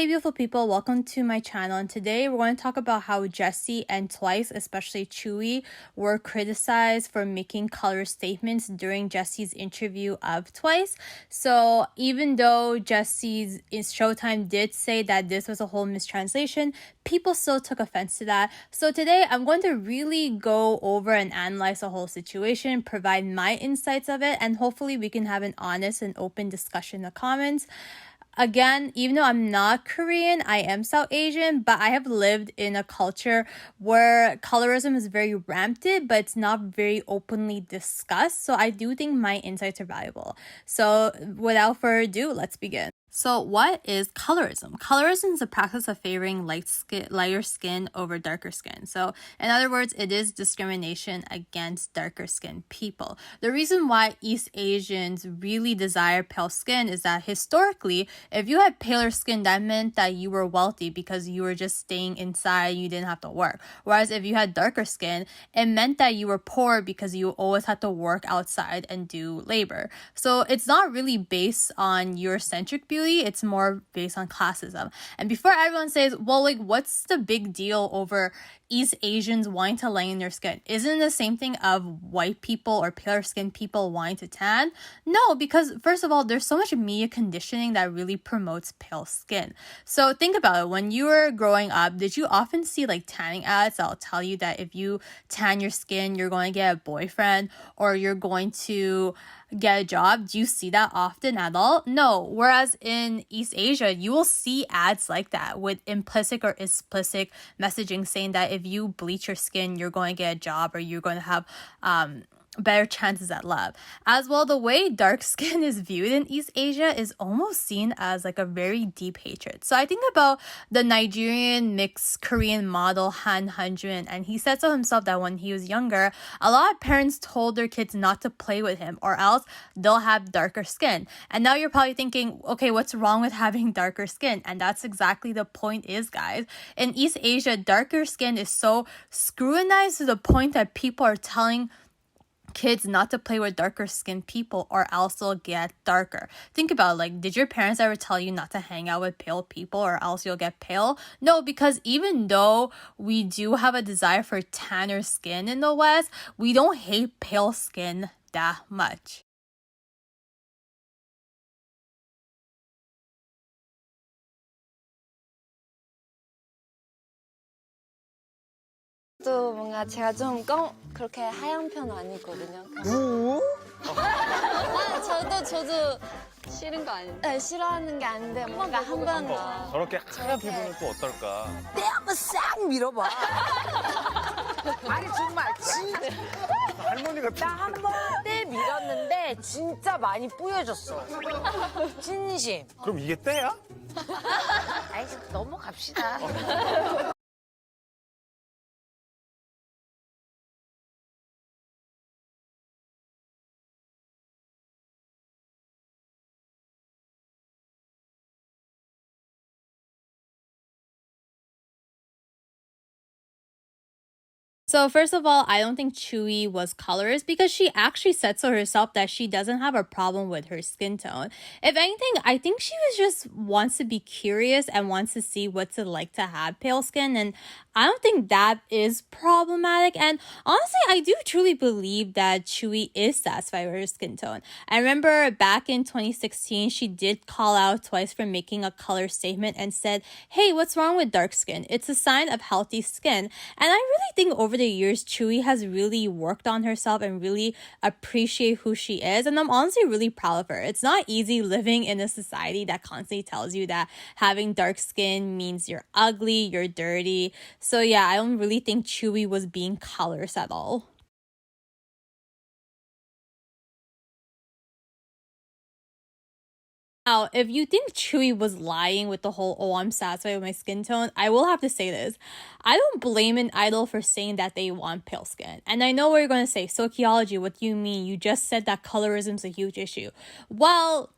Hey beautiful people, welcome to my channel, and today we're going to talk about how Jessie and Twice, especially Chewy, were criticized for making color statements during Jessie's interview of Twice. So even though Jessie's Showtime did say that this was a whole mistranslation, people still took offense to that. So today I'm going to really go over and analyze the whole situation, provide my insights of it, and hopefully we can have an honest and open discussion in the comments. Again, even though I'm not Korean, I am South Asian, but I have lived in a culture where colorism is very rampant, but it's not very openly discussed. So I do think my insights are valuable. So without further ado, let's begin. So what is colorism? Colorism is the practice of favoring lighter skin over darker skin. So in other words, it is discrimination against darker skinned people. The reason why East Asians really desire pale skin is that historically, if you had paler skin, that meant that you were wealthy because you were just staying inside, you didn't have to work. Whereas if you had darker skin, it meant that you were poor because you always had to work outside and do labor. So it's not really based on Eurocentric beauty, it's more based on classism. And before everyone says, well, like, what's the big deal over East Asians wanting to lighten their skin? Isn't it the same thing of white people or paler skinned people wanting to tan? No, because first of all, there's so much media conditioning that really promotes pale skin. So think about it. When you were growing up, did you often see like tanning ads that'll tell you that if you tan your skin, you're going to get a boyfriend or you're going to get a job? Do you see that often at all? No. Whereas in East Asia, you will see ads like that with implicit or explicit messaging saying that if you bleach your skin, you're going to get a job or you're going to have better chances at love. As well, the way dark skin is viewed in East Asia is almost seen as like a very deep hatred. So I think about the Nigerian mixed Korean model Han Hanjun, and he said so himself that when he was younger, a lot of parents told their kids not to play with him or else they'll have darker skin. And now you're probably thinking, okay, what's wrong with having darker skin? And that's exactly the point is, guys. In East Asia, darker skin is so scrutinized to the point that people are telling kids not to play with darker skinned people or else they'll get darker. Think about it, like, did your parents ever tell you not to hang out with pale people or else you'll get pale? No, because even though we do have a desire for tanner skin in the West, we don't hate pale skin that much. 또 뭔가 제가 좀 그렇게 하얀 편은 아니거든요. 저도 싫은 거 아닌데. 네, 싫어하는 게 아닌데 뭔가 한번 저렇게 하얀 피부는 또 어떨까? 때 한번 싹 밀어봐. 아니 정말 진짜 할머니 같은. 나 한 번 때 밀었는데 진짜 많이 뿌여졌어. 진심. 그럼 이게 때야? 아이 넘어갑시다. So first of all, I don't think Chewy was colorist because she actually said so herself that she doesn't have a problem with her skin tone. If anything, I think she was just wants to be curious and wants to see what's it like to have pale skin, and I don't think that is problematic. And honestly, I do truly believe that Chewy is satisfied with her skin tone. I remember back in 2016, she did call out Twice for making a color statement and said, hey, what's wrong with dark skin? It's a sign of healthy skin. And I really think over the years, Chewy has really worked on herself and really appreciate who she is. And I'm honestly really proud of her. It's not easy living in a society that constantly tells you that having dark skin means you're ugly, you're dirty. So yeah, I don't really think Chewy was being colorist at all. Now, if you think Chewy was lying with the whole, oh, I'm satisfied with my skin tone, I will have to say this. I don't blame an idol for saying that they want pale skin. And I know what you're going to say, sociology, what do you mean? You just said that colorism is a huge issue. Well,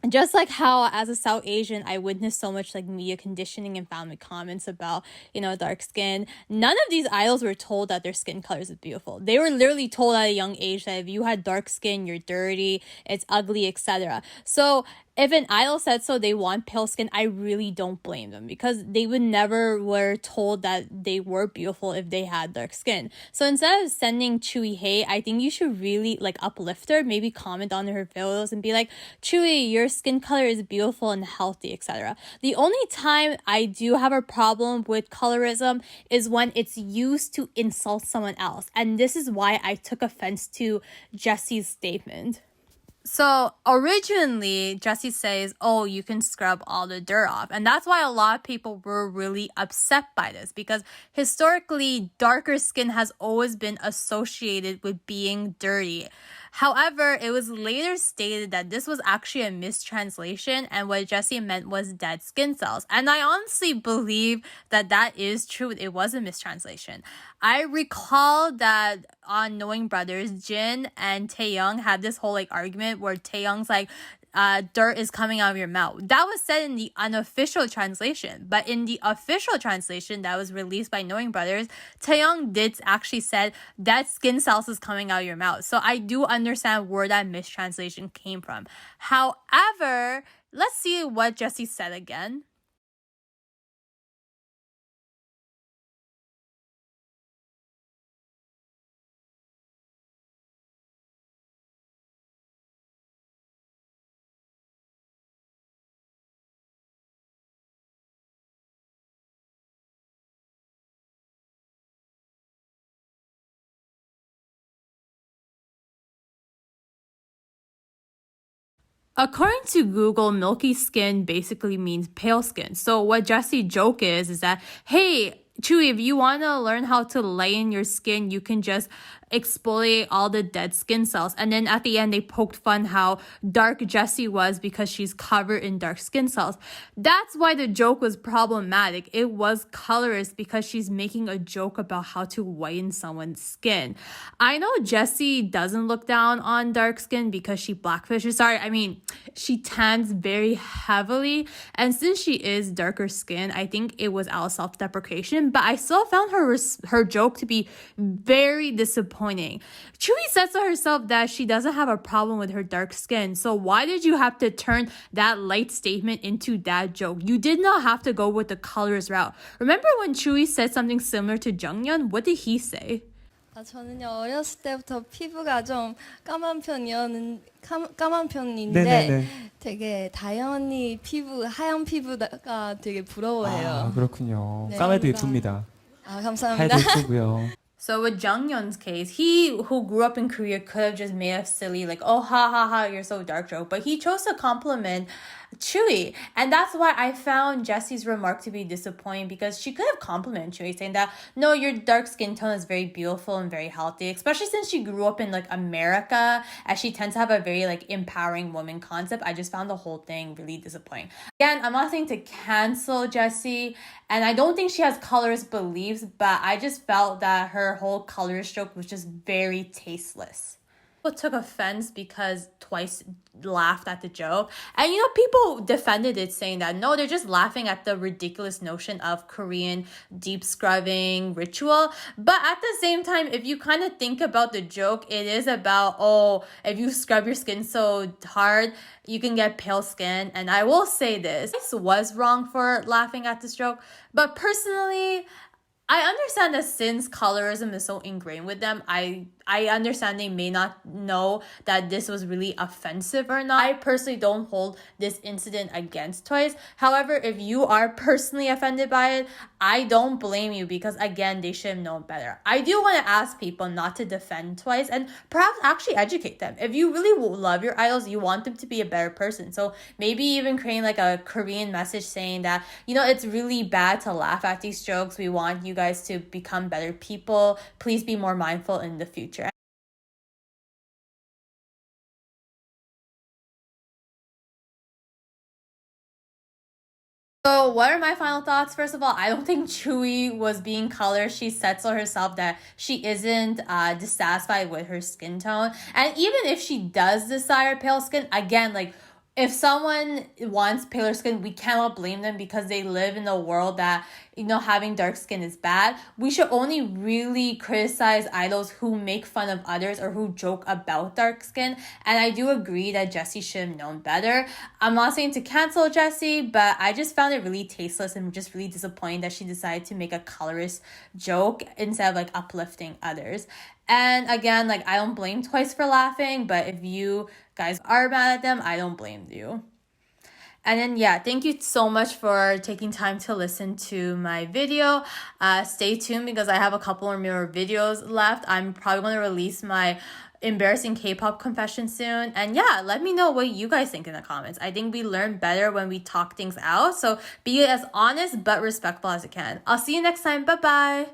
just like how as a South Asian I witnessed so much like media conditioning and family comments about, you know, dark skin, none of these idols were told that their skin colors is beautiful. They were literally told at a young age that if you had dark skin, you're dirty, it's ugly, etc. So if an idol said so, they want pale skin, I really don't blame them, because they would never were told that they were beautiful if they had dark skin. So instead of sending Chewy hate, I think you should really like uplift her, maybe comment on her videos and be like, Chewy, your skin color is beautiful and healthy, etc. The only time I do have a problem with colorism is when it's used to insult someone else. And this is why I took offense to Jessie's statement. So originally, Jessie says, oh, you can scrub all the dirt off. And that's why a lot of people were really upset by this, because historically, darker skin has always been associated with being dirty. However, it was later stated that this was actually a mistranslation, and what Jessie meant was dead skin cells. And I honestly believe that that is true. It was a mistranslation. I recall that on Knowing Brothers, Jin and Taeyoung had this whole like argument where Taeyoung's like, dirt is coming out of your mouth. That was said in the unofficial translation, but in the official translation that was released by Knowing Brothers, Taeyoung did actually said that skin cells is coming out of your mouth. So I do understand where that mistranslation came from. However, let's see what Jessie said again. According to Google, milky skin basically means pale skin. So what Jessie joke is that, hey, Chewy, if you want to learn how to lighten your skin, you can just exfoliate all the dead skin cells. And then at the end, they poked fun how dark Jessie was because she's covered in dark skin cells. That's why the joke was problematic. It was colorist because she's making a joke about how to whiten someone's skin. I know Jessie doesn't look down on dark skin because she blackfishes. Sorry, I mean, she tans very heavily. And since she is darker skin, I think it was out of self-deprecation. But I still found her joke to be very disappointing. Chewy says to herself that she doesn't have a problem with her dark skin. So why did you have to turn that light statement into that joke? You did not have to go with the colors route. Remember when Chewy said something similar to Jungyeon? What did he say? 저는요 어렸을 때부터 피부가 좀 까만 편인데 네네네. 되게 다영 언니 피부 하얀 피부가 되게 부러워해요. 아, 그렇군요. 네, 까매도 뭔가- 예쁩니다. 아 감사합니다. 하얘도 예쁘고요. So with Jungyeon's case, he who grew up in Korea could have just made a silly like, oh ha ha ha, you're so dark joke. But he chose to compliment Chewy. And that's why I found Jessie's remark to be disappointing, because she could have complimented Chewy saying that, no, your dark skin tone is very beautiful and very healthy, especially since she grew up in like America, as she tends to have a very like empowering woman concept. I just found the whole thing really disappointing. Again, I'm not saying to cancel Jessie, and I don't think she has colorist beliefs, but I just felt that her whole color stroke was just very tasteless. People took offense because Twice laughed at the joke. And you know, people defended it, saying that no, they're just laughing at the ridiculous notion of Korean deep scrubbing ritual. But at the same time, if you kind of think about the joke, it is about, oh, if you scrub your skin so hard, you can get pale skin. And I will say this was wrong for laughing at this joke. But personally, I understand that since colorism is so ingrained with them, I understand they may not know that this was really offensive or not. I personally don't hold this incident against Twice. However, if you are personally offended by it, I don't blame you, because again, they should have known better. I do want to ask people not to defend Twice and perhaps actually educate them. If you really love your idols, you want them to be a better person. So maybe even creating like a Korean message saying that, you know, it's really bad to laugh at these jokes. We want you guys to become better people. Please be more mindful in the future. So what are my final thoughts? First of all, I don't think Chewy was being color. She said so herself that she isn't dissatisfied with her skin tone. And even if she does desire pale skin, again, like, if someone wants paler skin, we cannot blame them because they live in a world that, having dark skin is bad. We should only really criticize idols who make fun of others or who joke about dark skin. And I do agree that Jessie should have known better. I'm not saying to cancel Jessie, but I just found it really tasteless and just really disappointing that she decided to make a colorist joke instead of like uplifting others. And again, like, I don't blame Twice for laughing, but if you guys are mad at them, I don't blame you. And then, yeah, thank you so much for taking time to listen to my video. Stay tuned because I have a couple more videos left. I'm probably going to release my embarrassing K-pop confession soon. And yeah, let me know what you guys think in the comments. I think we learn better when we talk things out. So be as honest but respectful as you can. I'll see you next time. Bye-bye.